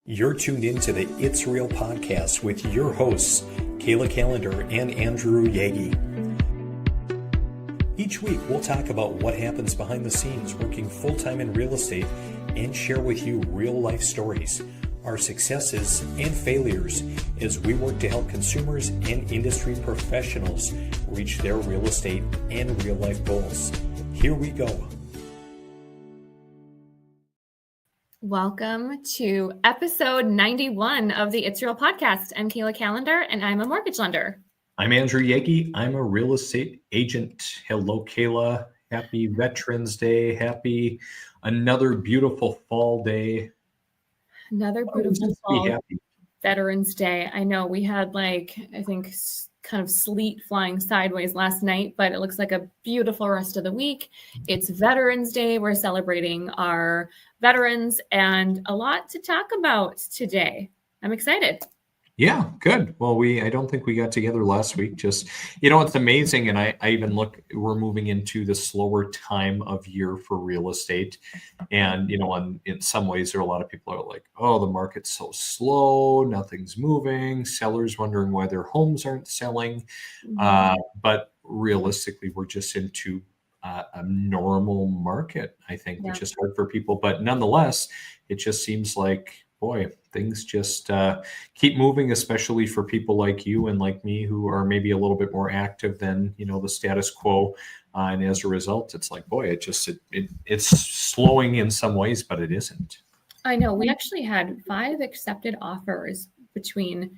You're tuned into the It's Real podcast with your hosts, Kayla, Kallander, and Andrew Yaggie. Each week, we'll talk about what happens behind the scenes working full-time in real estate and share with you real-life stories, our successes and failures as we work to help consumers and industry professionals reach their real estate and real-life goals. Here we go. Welcome to episode 91 of the It's Real podcast. I'm Kayla Kallander, and I'm a mortgage lender. I'm Andrew Yaggie. I'm a real estate agent. Hello, Kayla. Happy Veterans Day. Happy another beautiful fall day. Another beautiful fall Veterans Day. I know we had kind of sleet flying sideways last night, but it looks like a beautiful rest of the week. It's Veterans Day. We're celebrating our veterans and a lot to talk about today. I'm excited. Yeah, good. Well, I don't think we got together last week. Just, it's amazing. And I even look, we're moving into the slower time of year for real estate. And, in some ways, there are a lot of people are like, oh, the market's so slow. Nothing's moving. Sellers wondering why their homes aren't selling. But realistically, we're just into a normal market, I think, which is hard for people. But nonetheless, it just seems like, boy, things just keep moving, especially for people like you and like me who are maybe a little bit more active than, the status quo. And as a result, it's like, boy, it's slowing in some ways, but it isn't. I know. We actually had 5 accepted offers between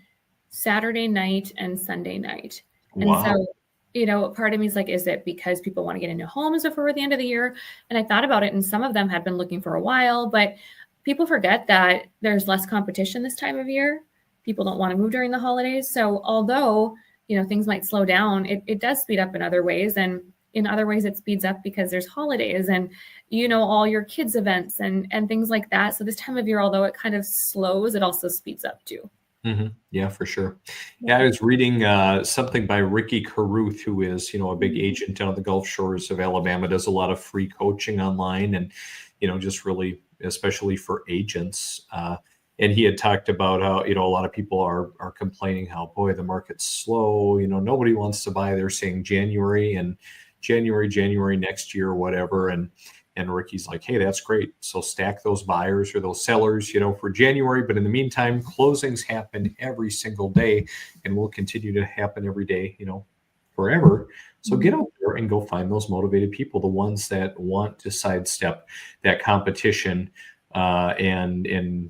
Saturday night and Sunday night. And so, part of me is like, is it because people want to get into homes before the end of the year? And I thought about it, and some of them had been looking for a while, but people forget that there's less competition this time of year. People don't want to move during the holidays. So although, things might slow down, it does speed up in other ways. And in other ways, it speeds up because there's holidays and, all your kids' events and things like that. So this time of year, although it kind of slows, it also speeds up too. Mm-hmm. Yeah, for sure. Yeah, I was reading something by Ricky Carruth, who is, a big agent down at the Gulf Shores of Alabama, does a lot of free coaching online and, just really, especially for agents. And he had talked about how, a lot of people are complaining how, boy, the market's slow. Nobody wants to buy. They're saying January next year, or whatever. And Ricky's like, hey, that's great. So stack those buyers or those sellers, for January. But in the meantime, closings happen every single day and will continue to happen every day, forever. So get out there and go find those motivated people, the ones that want to sidestep that competition and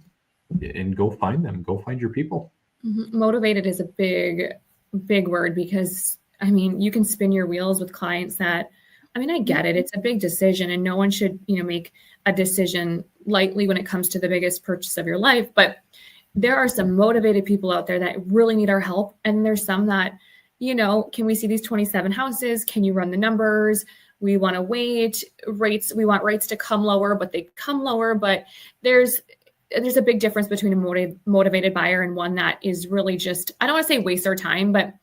go find them. Go find your people. Mm-hmm. Motivated is a big word because, you can spin your wheels with clients that, I get it. It's a big decision and no one should, make a decision lightly when it comes to the biggest purchase of your life. But there are some motivated people out there that really need our help. And there's some that, can we see these 27 houses? Can you run the numbers? We want to wait rates. We want rates to come lower, but they come lower. But there's a big difference between a motivated buyer and one that is really just, I don't want to say waste our time, but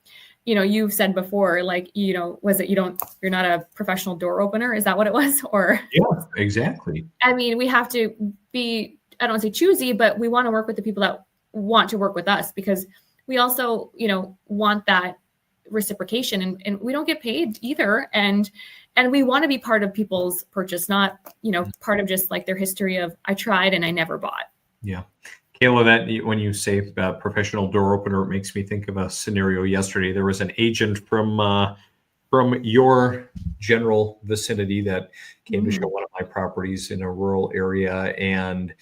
you've said before, was it you're not a professional door opener? Is that what it was? Or yeah, exactly. We have to be, I don't want to say choosy, but we want to work with the people that want to work with us because we also, want that reciprocation and we don't get paid either. And we want to be part of people's purchase, not, part of just like their history of I tried and I never bought. Yeah. Kayla, that when you say professional door opener, it makes me think of a scenario yesterday. There was an agent from your general vicinity that came to show one of my properties in a rural area, and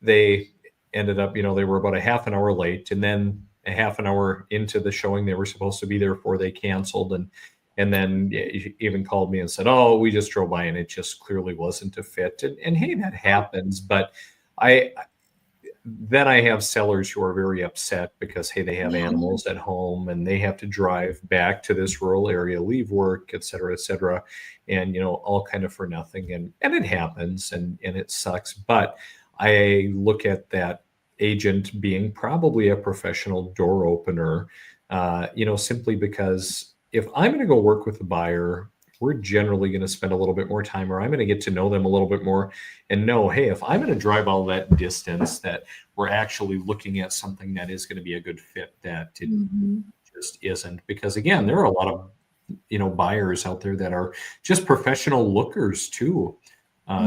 they ended up, they were about a half an hour late, and then a half an hour into the showing, they were supposed to be there before they canceled, and then even called me and said, "Oh, we just drove by and it just clearly wasn't a fit." And hey, that happens, but then I have sellers who are very upset because, hey, they have animals at home and they have to drive back to this rural area, leave work, et cetera, and, all kind of for nothing. And it happens and it sucks. But I look at that agent being probably a professional door opener, simply because if I'm going to go work with a buyer we're generally going to spend a little bit more time, or I'm going to get to know them a little bit more and know, hey, if I'm going to drive all that distance, that we're actually looking at something that is going to be a good fit, that it just isn't. Because again, there are a lot of, buyers out there that are just professional lookers too.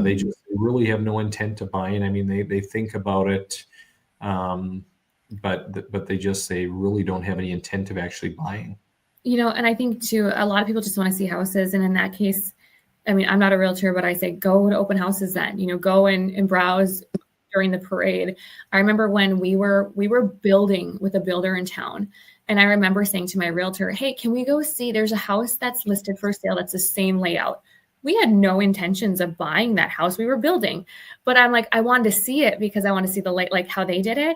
They just really have no intent to buy. And I mean, they think about it, but they really don't have any intent of actually buying. And I think too, a lot of people just want to see houses. And in that case, I mean, I'm not a realtor, but I say go to open houses then, go and browse during the parade. I remember when we were building with a builder in town. And I remember saying to my realtor, hey, can we go see, there's a house that's listed for sale that's the same layout. We had no intentions of buying that house. We were building, but I'm like, I wanted to see it because I want to see the light, like how they did it.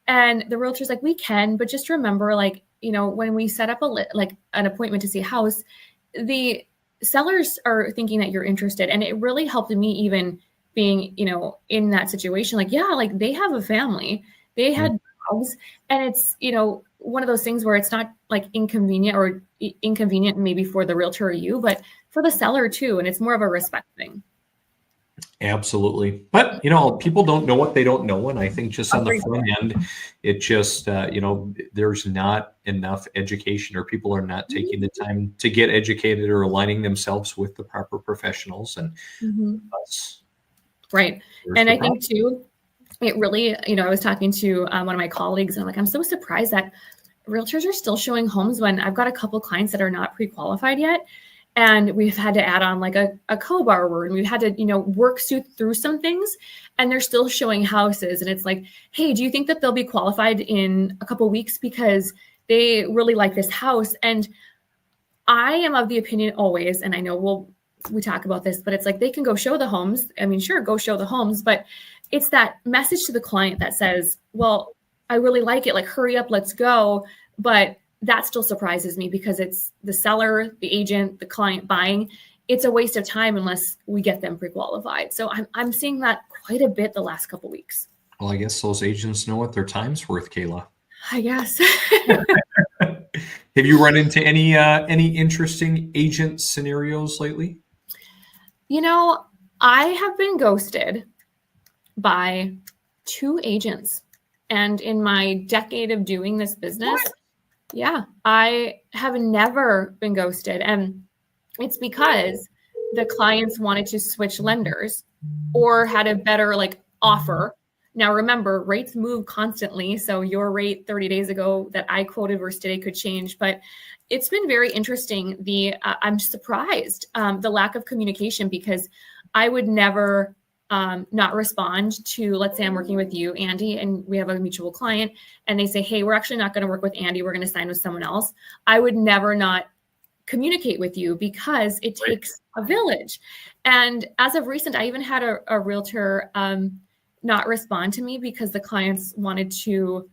And the realtor's like, we can, but just remember, like, when we set up an appointment to see a house, the sellers are thinking that you're interested. And it really helped me, even being, in that situation, like, yeah, like they have a family, they had dogs, and it's, one of those things where it's not like inconvenient maybe for the realtor or you, but for the seller too. And it's more of a respect thing. Absolutely. But, people don't know what they don't know. And I think just on the front end, it just, there's not enough education, or people are not taking the time to get educated or aligning themselves with the proper professionals. And that's right. And I think too, it really, I was talking to one of my colleagues, and I'm like, I'm so surprised that realtors are still showing homes when I've got a couple clients that are not pre-qualified yet. And we've had to add on like a co-borrower, and we've had to, work through some things, and they're still showing houses. And it's like, hey, do you think that they'll be qualified in a couple of weeks because they really like this house? And I am of the opinion always, and I know we talk about this, but it's like, they can go show the homes. I mean, sure, go show the homes, but it's that message to the client that says, well, I really like it. Like, hurry up, let's go. But that still surprises me, because it's the seller, the agent, the client buying. It's a waste of time unless we get them pre-qualified. So I'm seeing that quite a bit the last couple of weeks. Well, I guess those agents know what their time's worth, Kayla. I guess. Have you run into any interesting agent scenarios lately? I have been ghosted by 2 agents. And in my decade of doing this business, yeah, I have never been ghosted. And it's because the clients wanted to switch lenders or had a better offer. Now, remember, rates move constantly. So your rate 30 days ago that I quoted versus today could change. But it's been very interesting. I'm surprised, the lack of communication, because I would never not respond to, let's say I'm working with you, Andy, and we have a mutual client, and they say, hey, we're actually not going to work with Andy. We're going to sign with someone else. I would never not communicate with you, because it takes a village. And as of recent, I even had a realtor not respond to me because the clients wanted to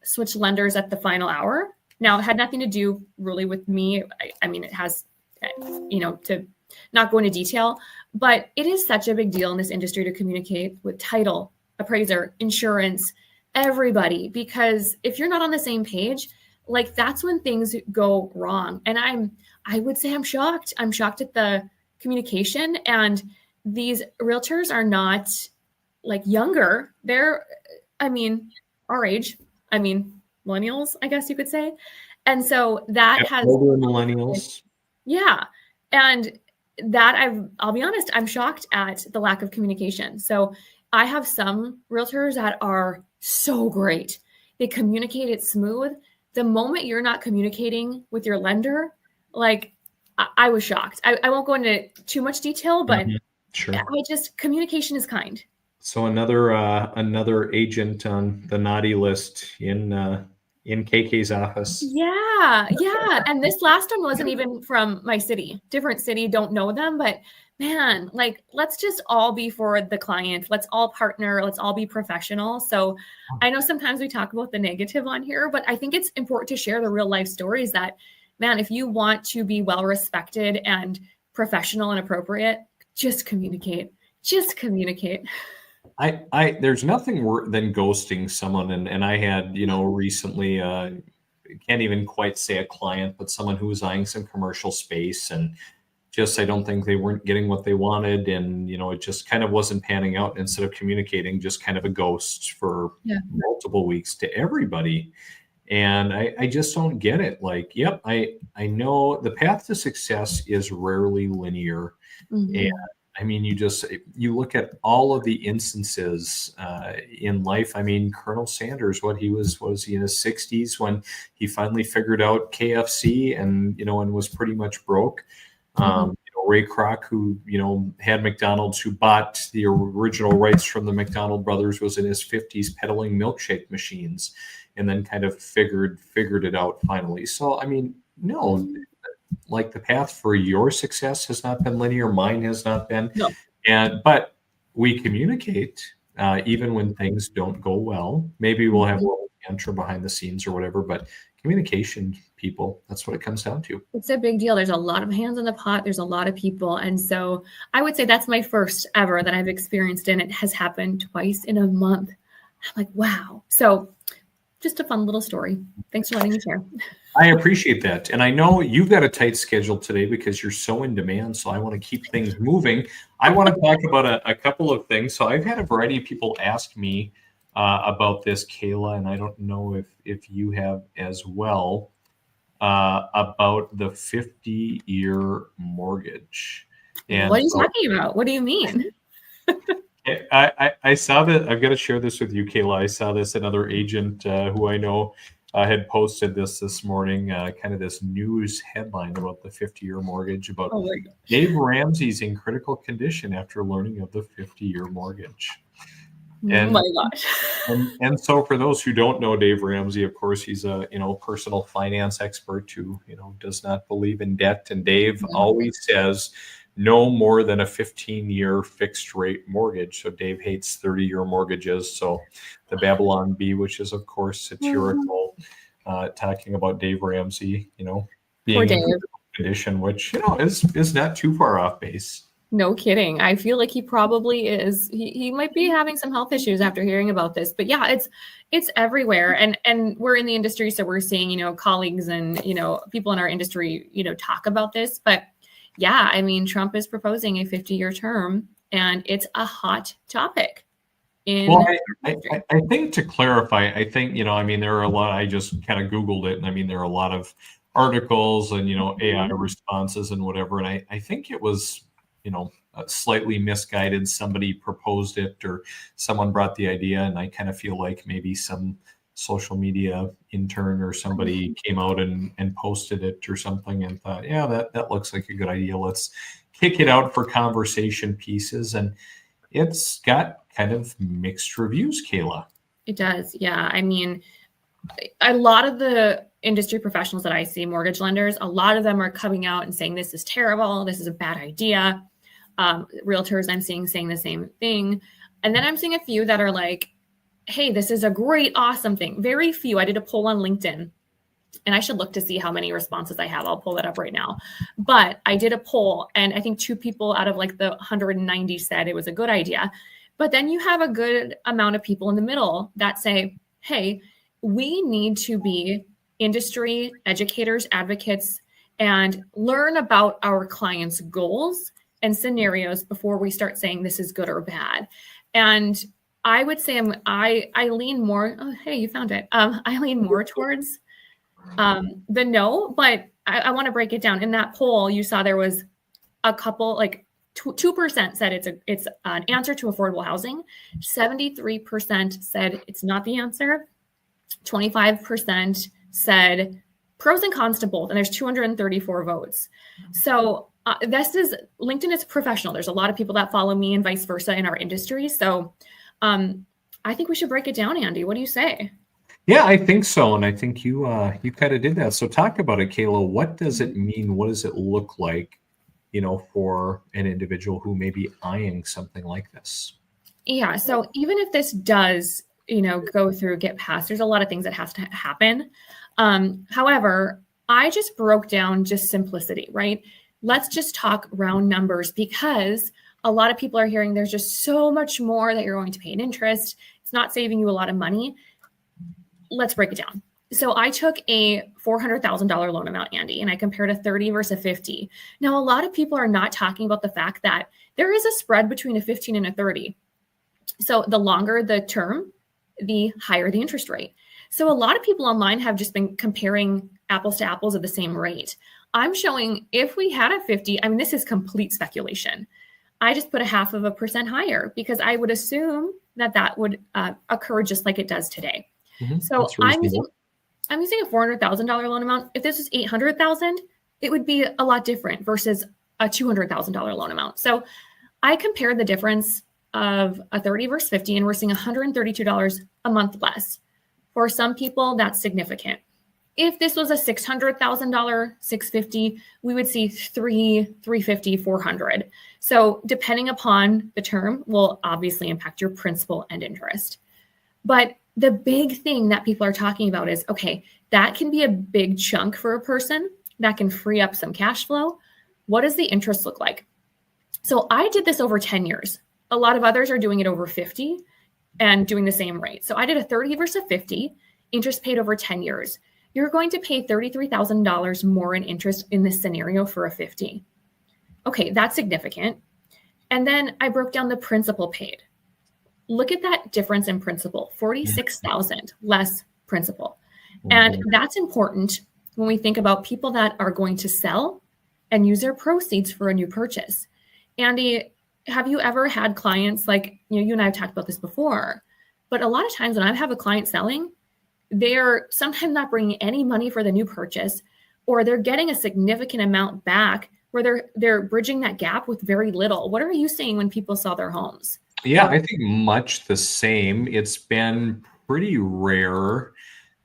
switch lenders at the final hour. Now, it had nothing to do really with me. I mean, it has, to not go into detail, but it is such a big deal in this industry to communicate with title, appraiser, insurance, everybody, because if you're not on the same page, that's when things go wrong. And I would say I'm shocked. I'm shocked at the communication, and these realtors are not younger. They're, our age, millennials, I guess you could say. And so that has older millennials. Yeah. And that I'll be honest, I'm shocked at the lack of communication. So I have some realtors that are so great. They communicate it smooth. The moment you're not communicating with your lender, I was shocked. I won't go into too much detail, but sure. Communication is kind. So another agent on the naughty list in KK's office. Yeah. And this last one wasn't even from my city, different city, don't know them, but man, let's just all be for the client. Let's all partner. Let's all be professional. So I know sometimes we talk about the negative on here, but I think it's important to share the real life stories that, man, if you want to be well respected and professional and appropriate, just communicate. There's nothing worse than ghosting someone. And I had, recently, can't even quite say a client, but someone who was eyeing some commercial space, and just, I don't think they weren't getting what they wanted. And, it just kind of wasn't panning out. Instead of communicating, just kind of a ghost for multiple weeks to everybody. And I just don't get it. Like, yep, I know the path to success is rarely linear. And I mean, you look at all of the instances in life. I mean, Colonel Sanders, was he in his 60s when he finally figured out KFC and was pretty much broke. Ray Kroc, who had McDonald's, who bought the original rights from the McDonald brothers, was in his 50s peddling milkshake machines, and then kind of figured it out finally. So I mean, no. Like, the path for your success has not been linear. Mine has not been. No. But we communicate even when things don't go well. Maybe we'll have a little banter behind the scenes or whatever, but communication, people, that's what it comes down to. It's a big deal. There's a lot of hands in the pot. There's a lot of people. And so I would say that's my first ever that I've experienced, and it has happened twice in a month. I'm like, wow. So just a fun little story. Thanks for letting me share. I appreciate that. And I know you've got a tight schedule today because you're so in demand. So I want to keep things moving. I want to talk about a couple of things. So I've had a variety of people ask me about this, Kayla, and I don't know if you have as well, about the 50-year mortgage. And what are you talking about? What do you mean? I saw that. I've got to share this with you, Kayla. I saw this. Another agent who I know had posted this morning, kind of this news headline about the 50-year mortgage, about Dave Ramsey's in critical condition after learning of the 50-year mortgage. And, oh my gosh. and so for those who don't know Dave Ramsey, of course, he's a personal finance expert who does not believe in debt. And Dave always says no more than a 15-year fixed rate mortgage. So Dave hates 30-year mortgages. So the Babylon Bee, which is of course satirical, talking about Dave Ramsey, being in critical condition, which is not too far off base. No kidding. I feel like he probably is. He might be having some health issues after hearing about this. But yeah, it's everywhere. And we're in the industry, so we're seeing, colleagues and, people in our industry, talk about this. But yeah, I mean, Trump is proposing a 50-year term, and it's a hot topic. Well, I think, to clarify, I think, there are a lot, I just kind of Googled it, and I mean, there are a lot of articles and, AI responses and whatever. And I think it was, slightly misguided. Somebody proposed it or someone brought the idea. And I kind of feel like maybe some social media intern or somebody came out and posted it or something and thought, yeah, that looks like a good idea. Let's kick it out for conversation pieces. And it's got kind of mixed reviews, Kayla. It does. Yeah. I mean, a lot of the industry professionals that I see, mortgage lenders, a lot of them are coming out and saying, this is terrible. This is a bad idea. Realtors I'm seeing saying the same thing. And then I'm seeing a few that are like, hey, this is a great, awesome thing. Very few. I did a poll on LinkedIn, and I should look to see how many responses I have. I'll pull that up right now. But I did a poll, and I think 2 people out of like the 190 said it was a good idea. But then you have a good amount of people in the middle that say, hey, we need to be industry educators, advocates, and learn about our clients' goals and scenarios before we start saying this is good or bad. And I would say I lean more. Oh, hey, you found it. I lean more towards the no, but I want to break it down. In that poll, you saw there was a couple, like 2% said it's an answer to affordable housing. 73% said it's not the answer. 25% said pros and cons to both, and there's 234 votes. So LinkedIn is professional. There's a lot of people that follow me and vice versa in our industry. So I think we should break it down, Andy. What do you say? Yeah, I think so. And I think you kind of did that. So talk about it, Kayla. What does it mean? What does it look like, for an individual who may be eyeing something like this? Yeah. So even if this does, go through, get passed, there's a lot of things that has to happen. However, I just broke down just simplicity, right? Let's just talk round numbers, because a lot of people are hearing there's just so much more that you're going to pay in interest. It's not saving you a lot of money. Let's break it down. So I took a $400,000 loan amount, Andy, and I compared a 30 versus a 50. Now, a lot of people are not talking about the fact that there is a spread between a 15 and a 30. So the longer the term, the higher the interest rate. So a lot of people online have just been comparing apples to apples at the same rate. I'm showing if we had a 50, I mean, this is complete speculation. I just put a 0.5% higher because I would assume that that would occur just like it does today. So I'm using a $400,000 loan amount. If this was $800,000, it would be a lot different versus a $200,000 loan amount. So I compared the difference of a 30 versus 50, and we're seeing $132 a month less. For some people, that's significant. If this was a $600,000, $650, we would see $350, $400. So depending upon the term will obviously impact your principal and interest. But the big thing that people are talking about is, okay, that can be a big chunk for a person that can free up some cash flow. What does the interest look like? So I did this over 10 years. A lot of others are doing it over 50 and doing the same rate. So I did a 30 versus 50, interest paid over 10 years. You're going to pay $33,000 more in interest in this scenario for a 50. Okay, that's significant. And then I broke down the principal paid. Look at that difference in principal, $46,000 less principal. And that's important when we think about people that are going to sell and use their proceeds for a new purchase. Andy, have you ever had clients like, you and I have talked about this before, but a lot of times when I have a client selling, they're sometimes not bringing any money for the new purchase, or they're getting a significant amount back where they're bridging that gap with very little. What are you seeing when people sell their homes? Yeah, I think much the same. It's been pretty rare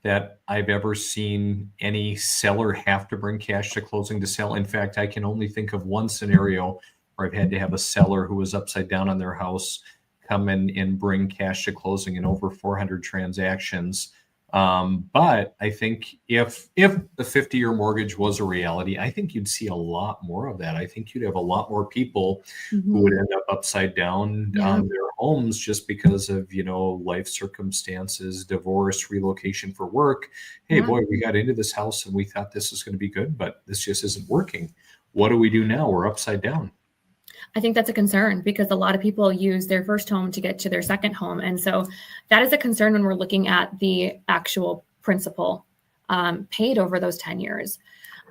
that I've ever seen any seller have to bring cash to closing to sell. In fact, I can only think of one scenario where I've had to have a seller who was upside down on their house come in and bring cash to closing in over 400 transactions. But I think if the 50-year mortgage was a reality, I think you'd see a lot more of that. I think you'd have a lot more people who would end up upside down on their homes just because of, life circumstances, divorce, relocation for work. Hey, boy, we got into this house and we thought this was going to be good, but this just isn't working. What do we do now? We're upside down. I think that's a concern because a lot of people use their first home to get to their second home. And so that is a concern when we're looking at the actual principal paid over those 10 years.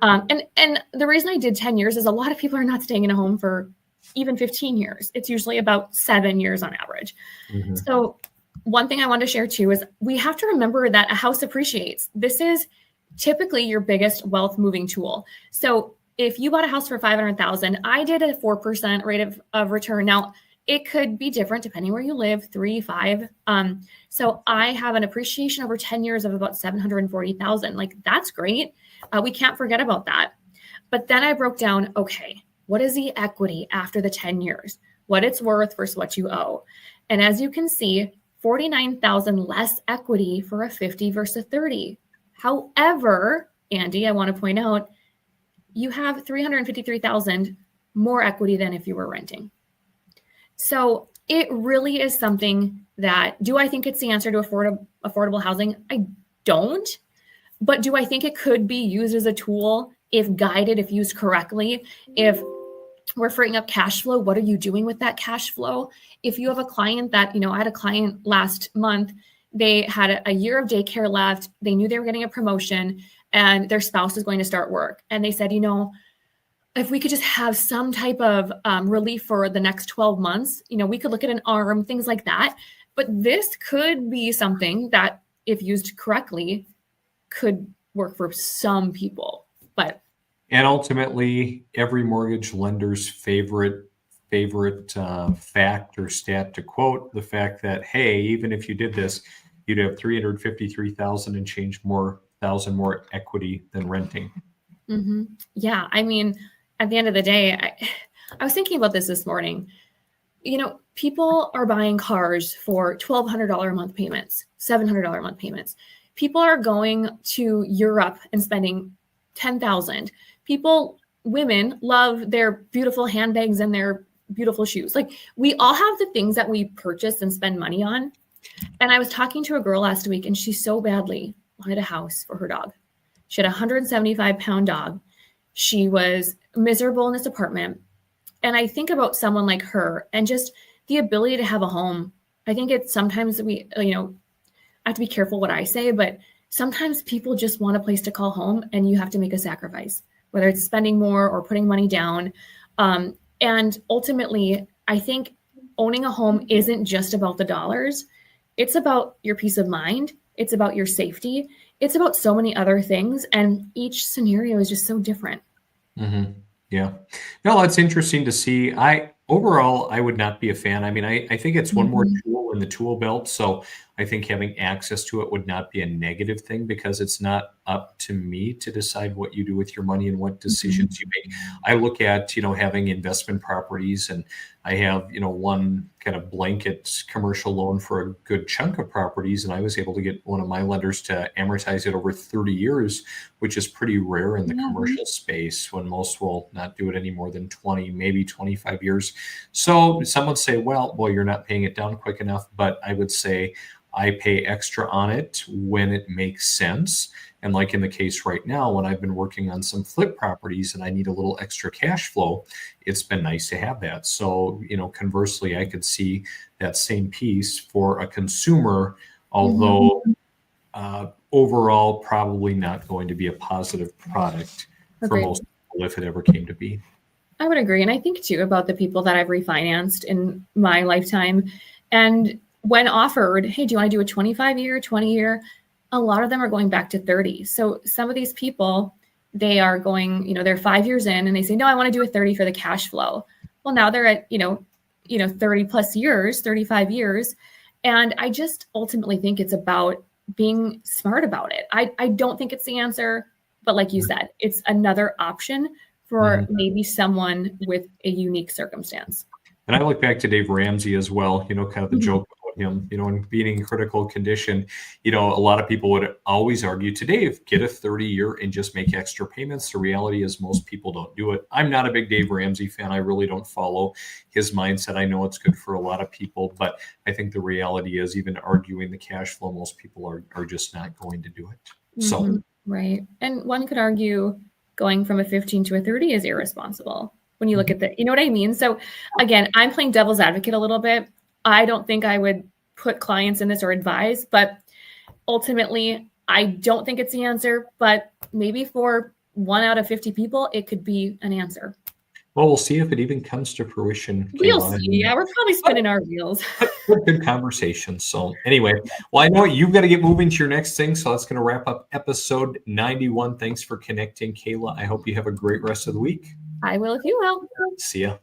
And the reason I did 10 years is a lot of people are not staying in a home for even 15 years. It's usually about 7 years on average. So one thing I want to share too is we have to remember that a house appreciates. This is typically your biggest wealth moving tool. So if you bought a house for $500,000, I did a 4% rate of return. Now, it could be different depending where you live, 3, 5. So I have an appreciation over 10 years of about $740,000. Like, that's great. We can't forget about that. But then I broke down, okay, what is the equity after the 10 years? What it's worth versus what you owe. And as you can see, $49,000 less equity for a 50 versus 30. However, Andy, I want to point out, you have $353,000 more equity than if you were renting. So it really is something that, do I think it's the answer to affordable housing? I don't. But do I think it could be used as a tool if guided, if used correctly? If we're freeing up cash flow, what are you doing with that cash flow? If you have a client that, I had a client last month, they had a year of daycare left. They knew they were getting a promotion and their spouse was going to start work. And they said, if we could just have some type of relief for the next 12 months, we could look at an ARM, things like that. But this could be something that, if used correctly, could work for some people. And ultimately, every mortgage lender's favorite fact or stat to quote, the fact that, hey, even if you did this, you'd have $353,000 and change more equity than renting. Yeah. I mean, at the end of the day, I was thinking about this morning. People are buying cars for $1,200 a month payments, $700 a month payments. People are going to Europe and spending $10,000. Women love their beautiful handbags and their beautiful shoes. Like, we all have the things that we purchase and spend money on. And I was talking to a girl last week and she so badly wanted a house for her dog. She had a 175-pound dog. She was miserable in this apartment. And I think about someone like her and just the ability to have a home. I think it's sometimes we, I have to be careful what I say, but sometimes people just want a place to call home and you have to make a sacrifice, whether it's spending more or putting money down. And ultimately, I think owning a home isn't just about the dollars. It's about your peace of mind. It's about your safety. It's about so many other things. And each scenario is just so different. Mm-hmm. Yeah. No, that's interesting to see. Overall, I would not be a fan. I mean, I think it's one more tool in the tool belt. So I think having access to it would not be a negative thing because it's not up to me to decide what you do with your money and what decisions you make. I look at, having investment properties, and I have, one kind of blanket commercial loan for a good chunk of properties. And I was able to get one of my lenders to amortize it over 30 years, which is pretty rare in the commercial space when most will not do it any more than 20, maybe 25 years. So some would say, well, you're not paying it down quick enough. But I would say I pay extra on it when it makes sense. And like in the case right now, when I've been working on some flip properties and I need a little extra cash flow, it's been nice to have that. So, conversely, I could see that same piece for a consumer, although overall probably not going to be a positive product for most people if it ever came to be. I would agree. And I think too about the people that I've refinanced in my lifetime. And when offered, hey, do you want to do a 25-year, 20-year? A lot of them are going back to 30. So some of these people, they are going, they're 5 years in and they say, no, I want to do a 30 for the cash flow. Well, now they're at, 30 plus years, 35 years. And I just ultimately think it's about being smart about it. I don't think it's the answer, but like you said, it's another option for maybe someone with a unique circumstance. And I look back to Dave Ramsey as well, kind of the joke about him, and being in critical condition. A lot of people would always argue to Dave, get a 30-year and just make extra payments. The reality is most people don't do it. I'm not a big Dave Ramsey fan. I really don't follow his mindset. I know it's good for a lot of people, but I think the reality is even arguing the cash flow, most people are just not going to do it. So right. And one could argue going from a 15 to a 30 is irresponsible when you look at you know what I mean? So again, I'm playing devil's advocate a little bit. I don't think I would put clients in this or advise, but ultimately I don't think it's the answer, but maybe for 1 out of 50 people, it could be an answer. Well, we'll see if it even comes to fruition. We'll see. Yeah, we're probably spinning our wheels. Good conversation. So anyway, well, I know you've got to get moving to your next thing. So that's going to wrap up episode 91. Thanks for connecting, Kayla. I hope you have a great rest of the week. I will if you will. See ya.